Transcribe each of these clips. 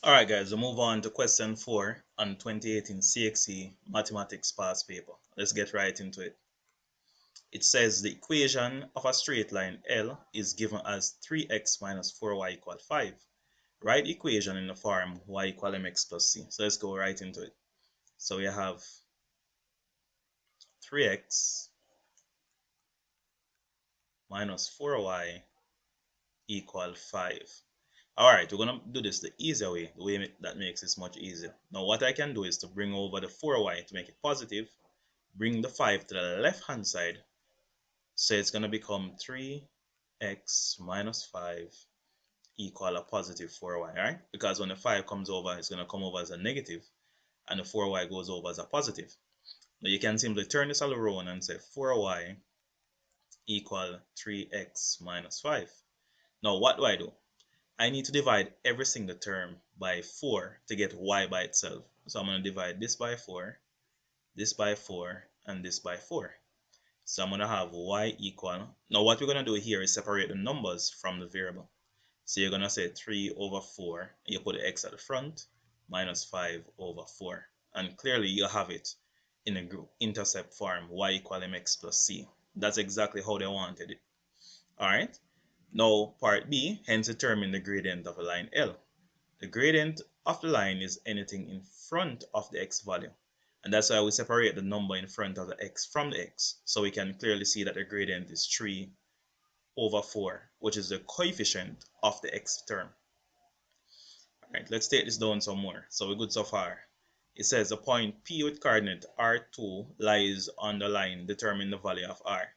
Alright guys, we'll move on to question 4 on 2018 CXE Mathematics past paper. Let's get right into it. It says the equation of a straight line L is given as 3x minus 4y equal 5. Write the equation in the form y equal mx plus c. So let's go right into it. So we have 3x minus 4y equal 5. Alright, we're going to do this the easier way, the way that makes this much easier. Now what I can do is to bring over the 4y to make it positive, bring the 5 to the left hand side, so it's going to become 3x minus 5 equal a positive 4y, right? Because when the 5 comes over, it's going to come over as a negative, and the 4y goes over as a positive. Now you can simply turn this all around and say 4y equal 3x minus 5. Now what do? I need to divide every single term by 4 to get y by itself. So I'm going to divide this by 4, this by 4, and this by 4. So I'm going to have y equal, now what we're going to do here is separate the numbers from the variable. So you're going to say 3 over 4, and you put the x at the front, minus 5 over 4. And clearly you have it in a group intercept form, y equal mx plus c. That's exactly how they wanted it. Alright, now part B, hence determine the gradient of a line L. The gradient of the line is anything in front of the x value. And that's why we separate the number in front of the x from the x. So we can clearly see that the gradient is 3 over 4, which is the coefficient of the x term. Alright, let's take this down some more. So we're good so far. It says a point P with coordinate R2 lies on the line determine the value of R.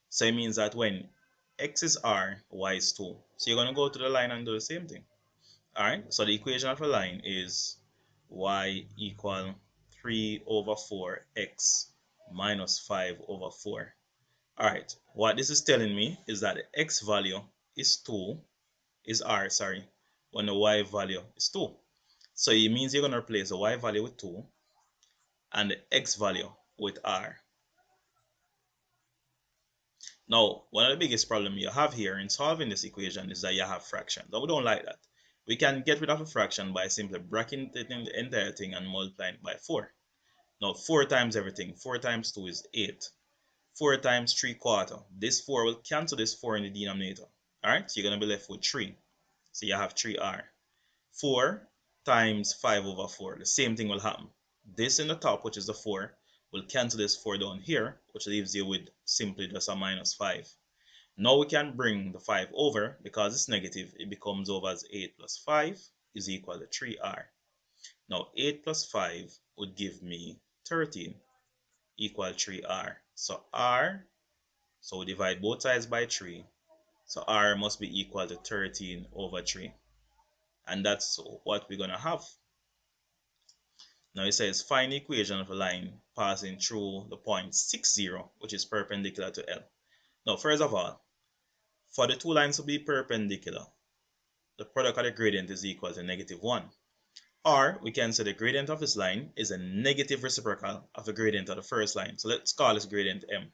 So it means that when x is R, y is 2. So you're going to go to the line and do the same thing. Alright, so the equation of a line is y equal 3 over 4x minus 5 over 4. Alright, what this is telling me is that the x value is R, when the y value is 2. So it means you're going to replace the y value with 2 and the x value with R. Now, one of the biggest problems you have here in solving this equation is that you have fractions. Now, we don't like that. We can get rid of a fraction by simply bracketing the entire thing and multiplying it by 4. Now, 4 times everything. 4 times 2 is 8. 4 times 3/4. This 4 will cancel this 4 in the denominator. Alright, so you're going to be left with 3. So you have 3r. 4 times 5 over 4. The same thing will happen. This in the top, which is the 4, will cancel this 4 down here, which leaves you with simply just a minus 5. Now we can bring the 5 over. Because it's negative, it becomes over as 8 plus 5 is equal to 3r. Now 8 plus 5 would give me 13 equal 3r. So we divide both sides by 3. So r must be equal to 13 over 3. And that's what we're going to have. Now it says find the equation of a line passing through the point 6, 0, which is perpendicular to L. Now first of all, for the two lines to be perpendicular, the product of the gradient is equal to -1. Or we can say the gradient of this line is a negative reciprocal of the gradient of the first line. So let's call this gradient M.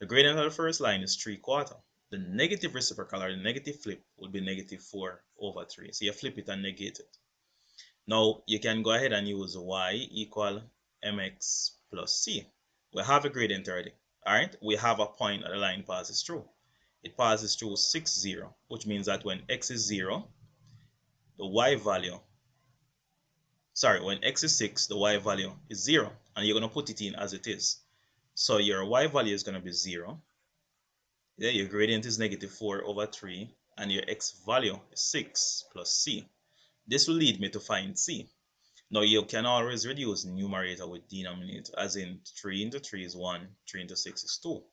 The gradient of the first line is 3/4. The negative reciprocal, or the negative flip, would be -4 over 3. So you flip it and negate it. Now you can go ahead and use y equal mx plus c. We have a gradient already. Alright, we have a point that the line passes through. It passes through 6, 0, which means that when x is 0, the y value, when x is 6, the y value is 0, and you're going to put it in as it is. So your y value is going to be 0. Yeah, your gradient is -4 over 3, and your x value is 6 plus c. This will lead me to find c. Now you can always reduce numerator with denominator, as in 3 into 3 is 1, 3 into 6 is 2.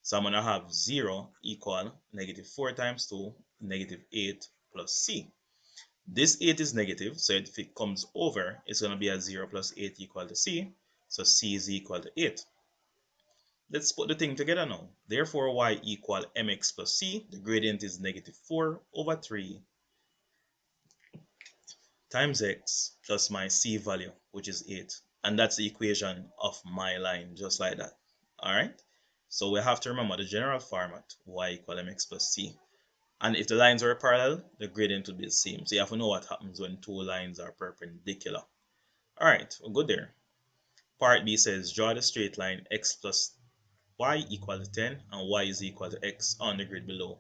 So I'm going to have 0 equal -4 times 2, -8 plus c. This 8 is negative, so if it comes over, it's going to be a 0 plus 8 equal to c. So c is equal to 8. Let's put the thing together now. Therefore, y equal mx plus c. The gradient is -4 over 3 times x plus my c value, which is 8. And that's the equation of my line, just like that. Alright? So we have to remember the general format, y equal mx plus c. And if the lines were parallel, the gradient would be the same. So you have to know what happens when two lines are perpendicular. Alright, we're good there. Part B says draw the straight line x plus y equal to 10 and y is equal to x on the grid below.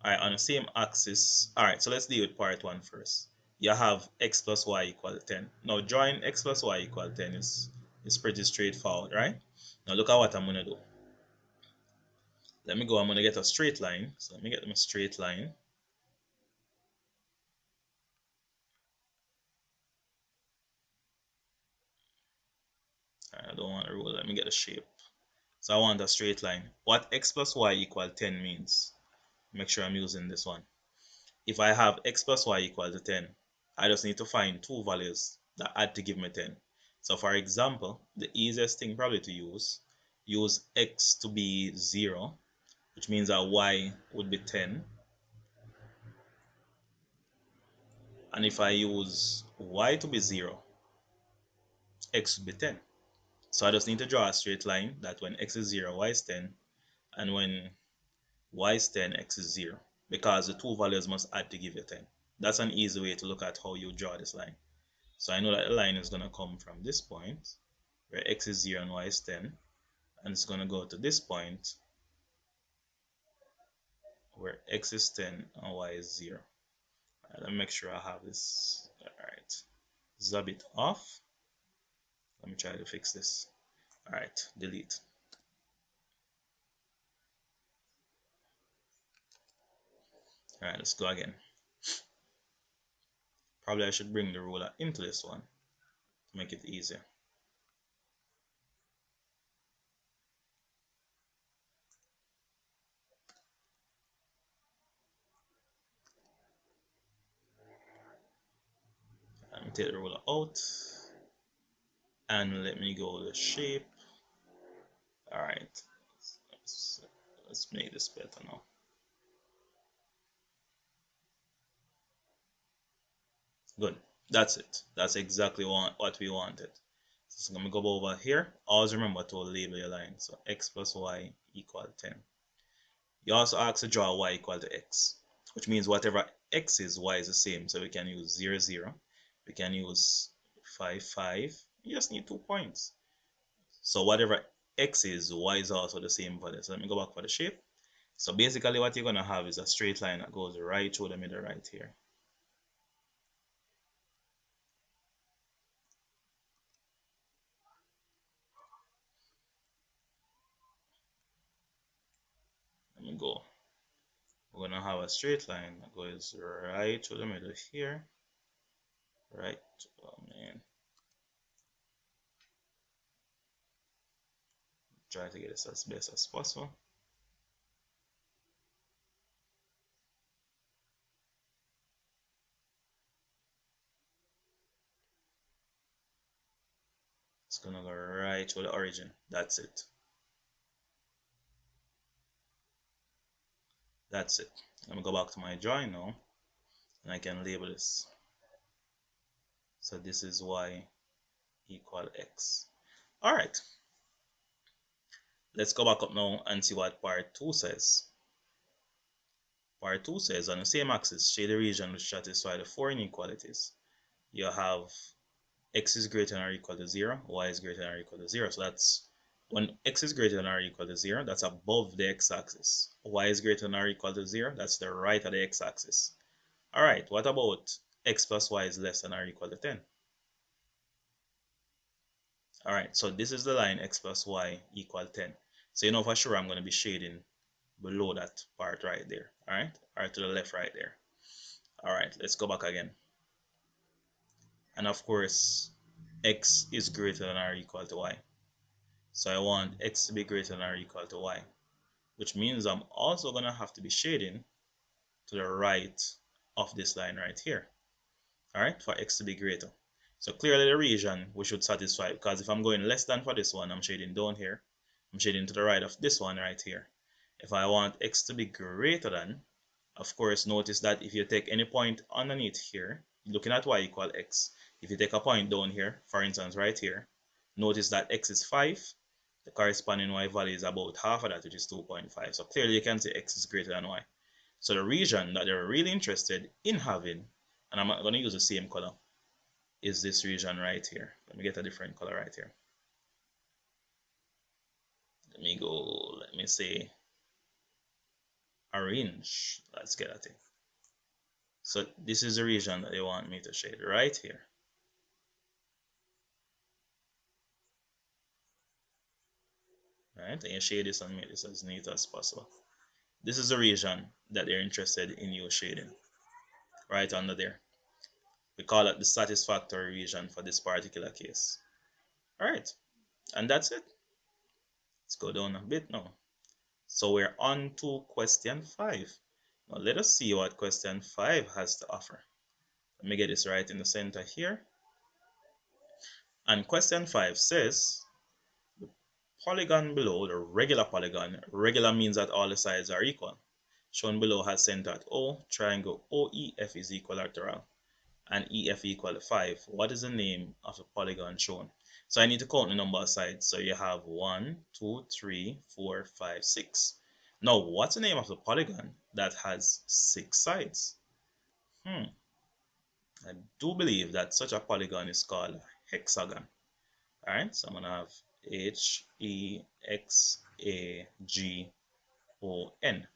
Alright, on the same axis. Alright, so let's deal with part 1 first. You have x plus y equal to 10. Now drawing x plus y equal to 10 is pretty straightforward, right? Now look at what I'm going to do. Let me go, I'm going to get a straight line. So let me get them a straight line. I don't want a rule, let me get a shape. So I want a straight line. What x plus y equal 10 means, make sure I'm using this one. If I have x plus y equal to 10, I just need to find two values that add to give me 10. So for example, the easiest thing probably to use x to be 0, which means that y would be 10. And if I use y to be 0, x would be 10. So I just need to draw a straight line that when x is 0, y is 10, and when y is 10, x is 0, because the two values must add to give you 10. That's an easy way to look at how you draw this line. So I know that the line is going to come from this point, where x is 0 and y is 10, and it's going to go to this point, where x is 10 and y is 0. Right, let me make sure I have this. Alright, this is a bit off. Let me try to fix this. Alright, delete. Alright, let's go again. Probably I should bring the ruler into this one to make it easier. Let me take the ruler out and let me go to the shape. Alright, let's make this better now. Good, that's it. That's exactly what we wanted. So I'm going to go over here. Always remember to label your line. So x plus y equal 10. You also ask to draw y equal to x, which means whatever x is, y is the same. So we can use 0, 0. We can use 5, 5. You just need 2 points. So whatever x is, y is also the same value. So let me go back for the shape. So basically what you're going to have is a straight line that goes right through the middle right here. Let me go. We're going to have a straight line that goes right through the middle here. Right. Oh man. Try to get this as best as possible. It's gonna go right to the origin. That's it. That's it. Let me go back to my drawing now, and I can label this. So this is y equal x. Alright. Let's go back up now and see what part 2 says. Part 2 says on the same axis, shade the region which satisfy the four inequalities. You have x is greater than or equal to 0, y is greater than or equal to 0. So that's when x is greater than or equal to 0, that's above the x-axis. Y is greater than or equal to 0, that's the right of the x-axis. Alright, what about x plus y is less than or equal to 10? Alright, so this is the line x plus y equal 10. So you know for sure I'm going to be shading below that part right there. Alright, or to the left right there. Alright, let's go back again. And of course, x is greater than or equal to y. So I want x to be greater than or equal to y, which means I'm also going to have to be shading to the right of this line right here. Alright, for x to be greater. So clearly the region we should satisfy, because if I'm going less than for this one, I'm shading down here. I'm shading to the right of this one right here. If I want x to be greater than, of course, notice that if you take any point underneath here, looking at y equal x, if you take a point down here, for instance right here, notice that x is 5, the corresponding y value is about half of that, which is 2.5. So clearly you can say x is greater than y. So the region that they're really interested in having, and I'm going to use the same color, is this region right here. Let me get a different color right here. Let me go, let me say orange. Let's get at it. So this is the region that they want me to shade right here. Right, and you shade this and make this as neat as possible. This is the region that they're interested in you shading, right under there. We call it the satisfactory region for this particular case. All right, and that's it. Let's go down a bit now. So we're on to question 5. Now let us see what question 5 has to offer. Let me get this right in the center here. And question 5 says, the polygon below, the regular polygon, regular means that all the sides are equal, shown below has center at O, triangle OEF is equilateral, and EF equal to 5. What is the name of the polygon shown? So I need to count the number of sides. So you have 1, 2, 3, 4, 5, 6. Now, what's the name of the polygon that has 6 sides? I do believe that such a polygon is called a hexagon. Alright, so I'm going to have Hexagon.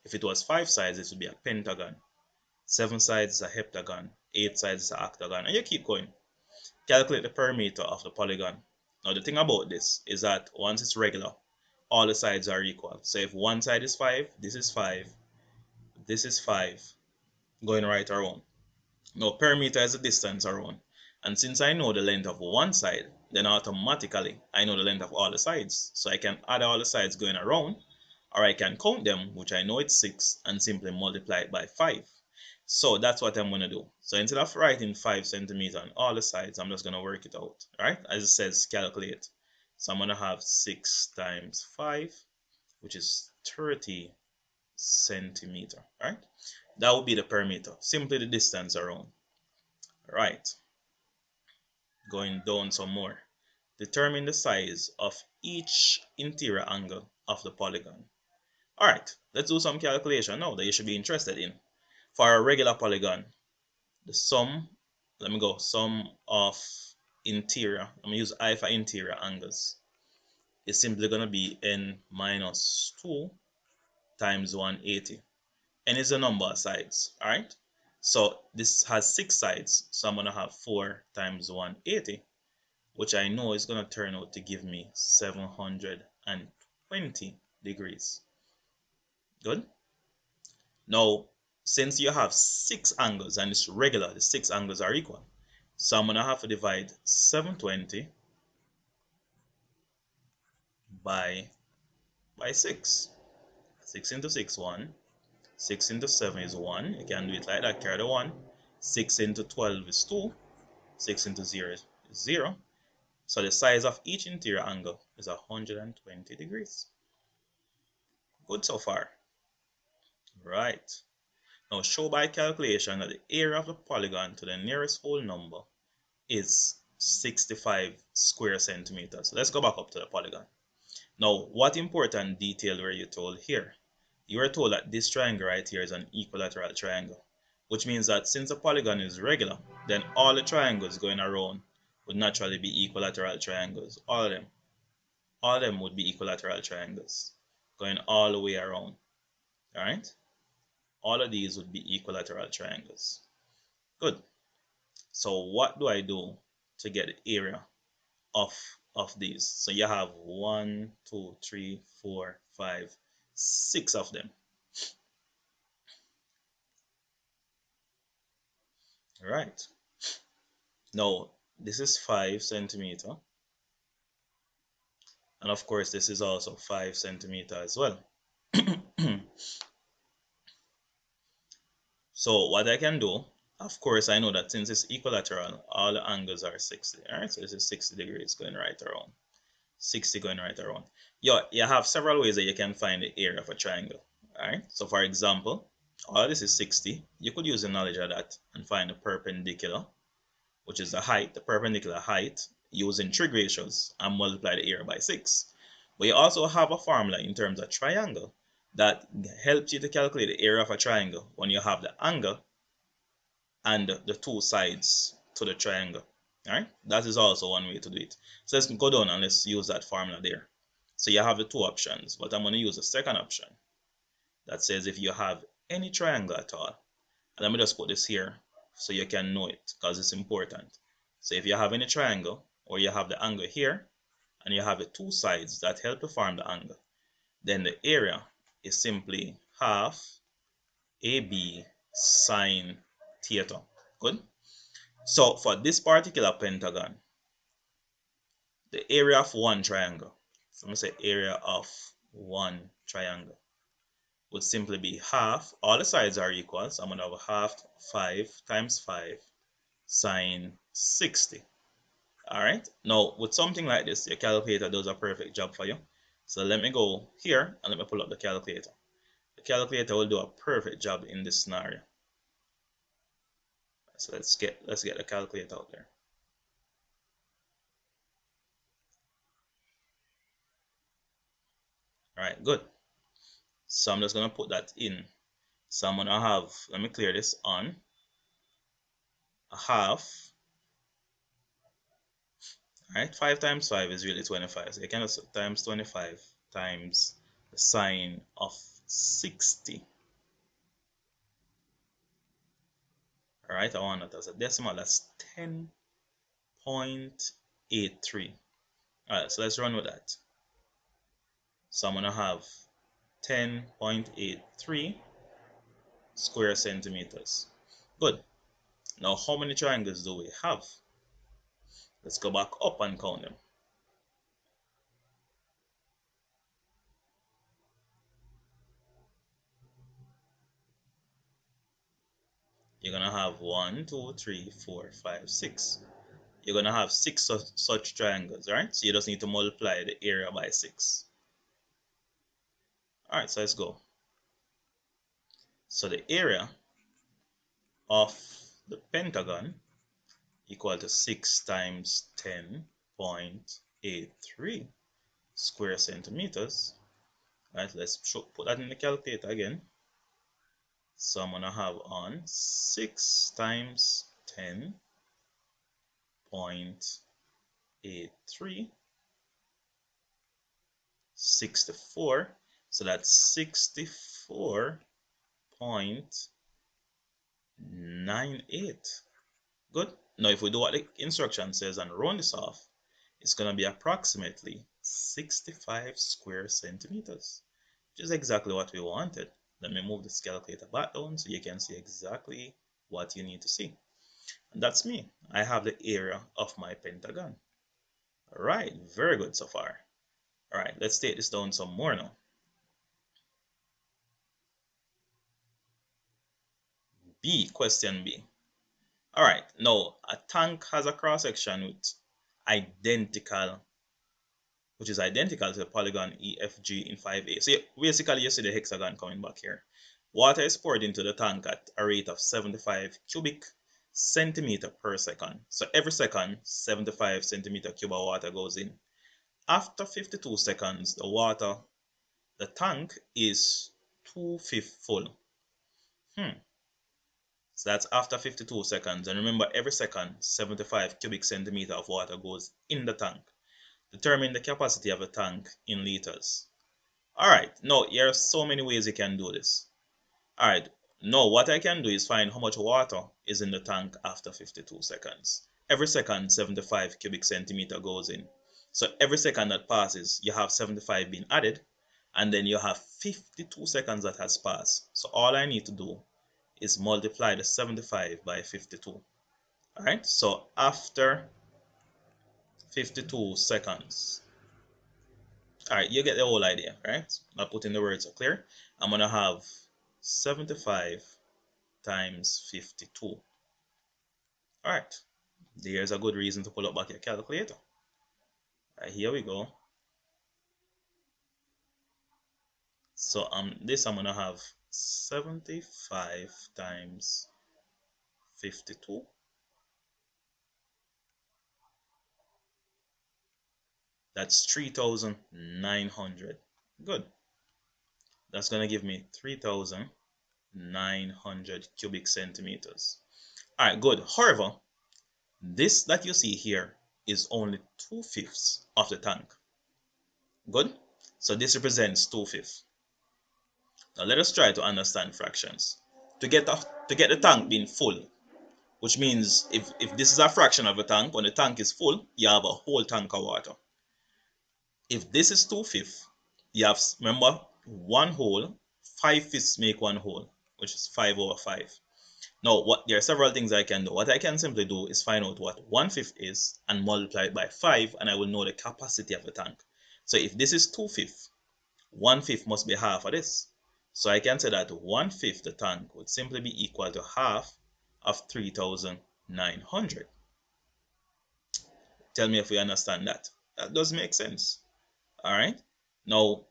If it was 5 sides, it would be a pentagon. 7 sides is a heptagon. 8 sides is an octagon. And you keep going. Calculate the perimeter of the polygon. Now the thing about this is that once it's regular, all the sides are equal. So if one side is 5, this is 5, this is 5, going right around. Now perimeter is the distance around. And since I know the length of one side, then automatically I know the length of all the sides. So I can add all the sides going around, or I can count them, which I know it's 6, and simply multiply it by 5. So that's what I'm going to do. So instead of writing 5 centimeters on all the sides, I'm just going to work it out. Right? As it says, calculate. So I'm going to have 6 times 5, which is 30 centimeters. Right? That would be the perimeter. Simply the distance around. Right. Going down some more. Determine the size of each interior angle of the polygon. Alright, let's do some calculation now that you should be interested in. For a regular polygon, the sum of interior, I'm going to use I for interior angles, is simply going to be n minus 2 times 180. N is the number of sides, alright? So this has 6 sides, so I'm going to have 4 times 180, which I know is going to turn out to give me 720 degrees. Good? Now, since you have 6 angles and it's regular, the 6 angles are equal. So I'm going to have to divide 720 by 6. 6 into 6, 1. 6 into 7 is 1. You can do it like that, carry the 1. 6 into 12 is 2. 6 into 0 is 0. So the size of each interior angle is 120 degrees. Good so far. Right. Now show by calculation that the area of the polygon to the nearest whole number is 65 square centimeters. So let's go back up to the polygon. Now, what important detail were you told here? You were told that this triangle right here is an equilateral triangle, which means that since the polygon is regular, then all the triangles going around would naturally be equilateral triangles. All of them would be equilateral triangles going all the way around. All right? All of these would be equilateral triangles. Good. So what do I do to get the area of these? So you have 1, 2, 3, 4, 5, 6 of them. All right. Now this is 5 centimeter, and of course this is also 5 centimeter as well. So what I can do, of course, I know that since it's equilateral, all the angles are 60. All right, so this is 60 degrees going right around. 60 going right around. You have several ways that you can find the area of a triangle. All right, so for example, all this is 60. You could use the knowledge of that and find the perpendicular, which is the height, the perpendicular height, using trig ratios and multiply the area by 6. But you also have a formula in terms of triangle, that helps you to calculate the area of a triangle when you have the angle and the two sides to the triangle. All right, that is also one way to do it. So let's go down and let's use that formula there. So you have the two options, but I'm going to use the second option that says if you have any triangle at all, and let me just put this here so you can know it because it's important. So if you have any triangle, or you have the angle here and you have the two sides that help to form the angle, then the area is simply half AB sine theta. Good. So for this particular pentagon, the area of one triangle, so I'm going to say area of one triangle, would simply be half, all the sides are equal, so I'm going to have half 5 times 5 sine 60. Alright, now with something like this, your calculator does a perfect job for you. So let me go here and let me pull up the calculator. The calculator will do a perfect job in this scenario. So let's get the calculator out there. Alright, good. So I'm just going to put that in. So I'm going to have, let me clear this on, a half. Alright, 5 times 5 is really 25. So you can just times 25 times the sine of 60. Alright, I want that as a decimal. That's 10.83. Alright, so let's run with that. So I'm going to have 10.83 square centimeters. Good. Now, how many triangles do we have? Let's go back up and count them. You're going to have 1, 2, 3, 4, 5, 6. You're going to have 6 such triangles, right? So you just need to multiply the area by 6. Alright, so let's go. So the area of the pentagon equal to 6 times 10.83 square centimeters. Right, let's put that in the calculator again. So I'm going to have on 6 times 10.83, 64. So that's 64.98. Good. Now if we do what the instruction says and round this off, it's going to be approximately 65 square centimeters, which is exactly what we wanted. Let me move this calculator back down so you can see exactly what you need to see. And that's me. I have the area of my pentagon. Alright, very good so far. Alright, let's take this down some more now. Question B. Alright, now a tank has a cross section which is identical to the polygon EFG in 5A. So basically you see the hexagon coming back here. Water is poured into the tank at a rate of 75 cubic centimeter per second. So every second, 75 centimeter cube of water goes in. After 52 seconds, the tank is 2/5 full. So that's after 52 seconds. And remember, every second, 75 cubic centimeter of water goes in the tank. Determine the capacity of the tank in liters. Alright, now there are so many ways you can do this. Alright, now what I can do is find how much water is in the tank after 52 seconds. Every second, 75 cubic centimeter goes in. So every second that passes, you have 75 being added, and then you have 52 seconds that has passed. So all I need to do is multiply the 75 by 52. Alright, so after 52 seconds, alright, you get the whole idea, right? Not putting the words so clear. I'm going to have 75 times 52. Alright, there's a good reason to pull up back your calculator. Alright, here we go. So this I'm going to have 75 times 52. That's 3,900. Good. That's going to give me 3,900 cubic centimeters. All right, good. However, this that you see here is only 2/5 of the tank. Good. So this represents 2/5. Now let us try to understand fractions. To get the tank being full, which means if this is a fraction of a tank, when the tank is full, you have a whole tank of water. If this is 2/5, you have, remember, one whole, 5/5 make one whole, which is 5/5. Now, there are several things I can do. What I can simply do is find out what 1/5 is and multiply it by 5, and I will know the capacity of the tank. So if this is 2/5, 1/5 must be half of this. So I can say that 1/5 the tank would simply be equal to half of 3,900. Tell me if we understand that. That does make sense. All right. Now,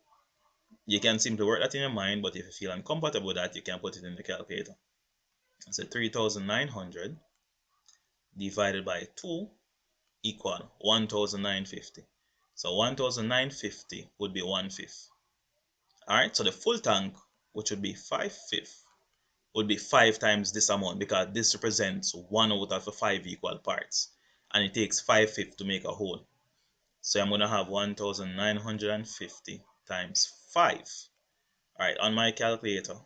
you can simply work that in your mind, but if you feel uncomfortable with that, you can put it in the calculator. So 3,900 divided by 2 equal 1,950. So 1,950 would be 1/5. All right, so the full tank, which would be 5/5, would be 5 times this amount because this represents 1 out of the 5 equal parts, and it takes 5/5 to make a whole. So I'm going to have 1,950 times 5. All right, on my calculator,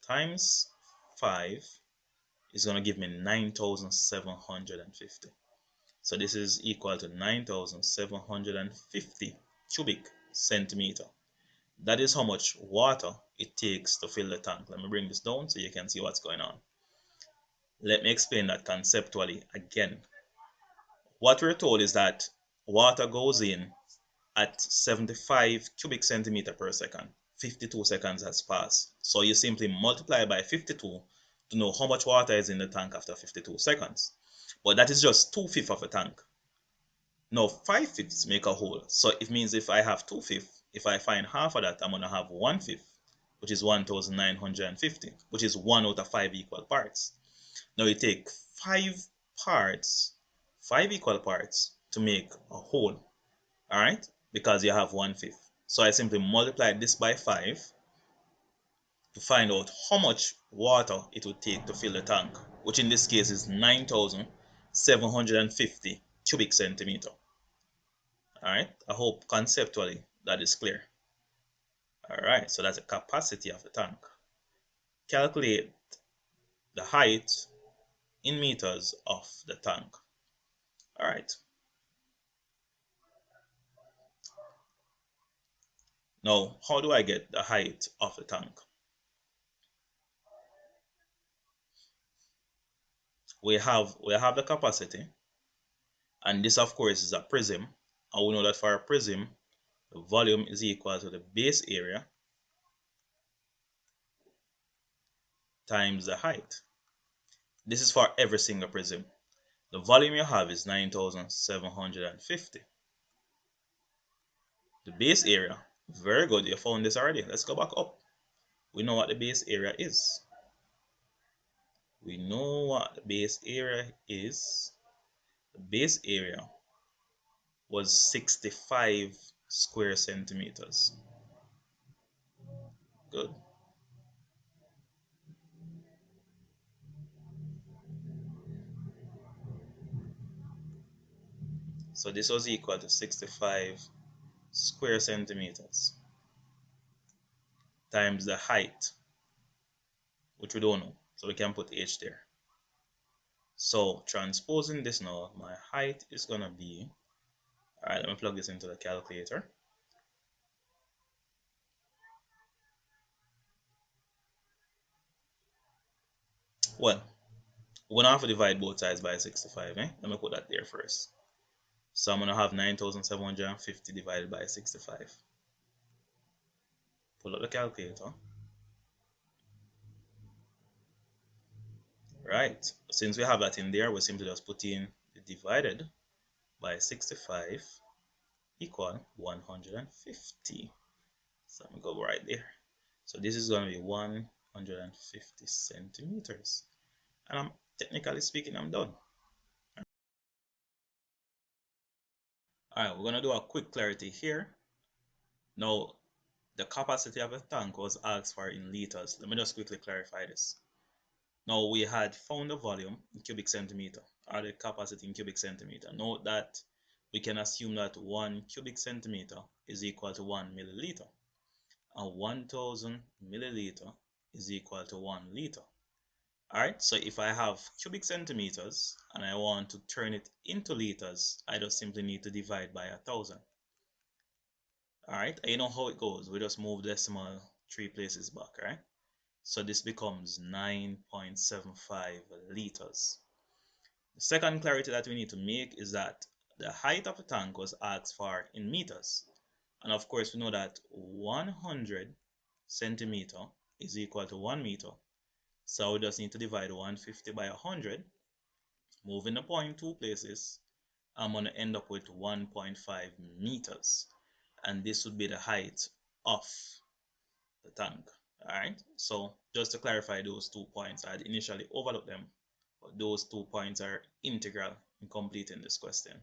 times 5 is going to give me 9,750. So this is equal to 9,750 cubic centimeter. That is how much water it takes to fill the tank. Let me bring this down so you can see what's going on. Let me explain that conceptually again. What we're told is that water goes in at 75 cubic centimeter per second. 52 seconds has passed. So you simply multiply by 52 to know how much water is in the tank after 52 seconds. But that is just 2/5 of a tank. Now 5/5 make a whole. So it means if I have 2/5, if I find half of that, I'm going to have 1/5, which is 1,950, which is 1 out of 5 equal parts. Now you take 5 parts, 5 equal parts to make a whole. All right, because you have 1/5. So I simply multiply this by 5 to find out how much water it would take to fill the tank, which in this case is 9,750 cubic centimeter. All right, I hope conceptually that is clear. All right, so that's the capacity of the tank. Calculate the height in meters of the tank. All right. Now, how do I get the height of the tank? We have the capacity, and this of course is a prism, and we know that for a prism the volume is equal to the base area times the height. This is for every single prism. The volume you have is 9,750. The base area, very good, you found this already. Let's go back up. We know what the base area is. We know what the base area is. The base area was 65 square centimeters. Good. So this was equal to 65 square centimeters times the height, which we don't know, so we can put h there. So transposing this now, my height is going to be, all right, let me plug this into the calculator. Well, we're going to have to divide both sides by 65. Let me put that there first. So I'm going to have 9,750 divided by 65. Pull up the calculator. Right, since we have that in there, we simply just put in the divided by 65 equal 150. So I'm going to go right there. So this is going to be 150 centimeters. And I'm technically speaking, I'm done. All right, we're going to do a quick clarity here. Now, the capacity of a tank was asked for in liters. Let me just quickly clarify this. Now we had found the volume in cubic centimeter or the capacity in cubic centimeter. Note that we can assume that 1 cubic centimeter is equal to 1 milliliter, and 1000 milliliter is equal to 1 liter. Alright, so if I have cubic centimeters and I want to turn it into liters, I just simply need to divide by 1000. Alright, you know how it goes. We just move the decimal 3 places back, right? So this becomes 9.75 liters. The second clarity that we need to make is that the height of a tank was asked for in meters. And of course, we know that 100 centimeter is equal to 1 meter. So we just need to divide 150 by 100, moving the point 2 places. I'm going to end up with 1.5 meters. And this would be the height of the tank. Alright, so just to clarify those 2 points, I'd initially overlooked them, but those 2 points are integral in completing this question.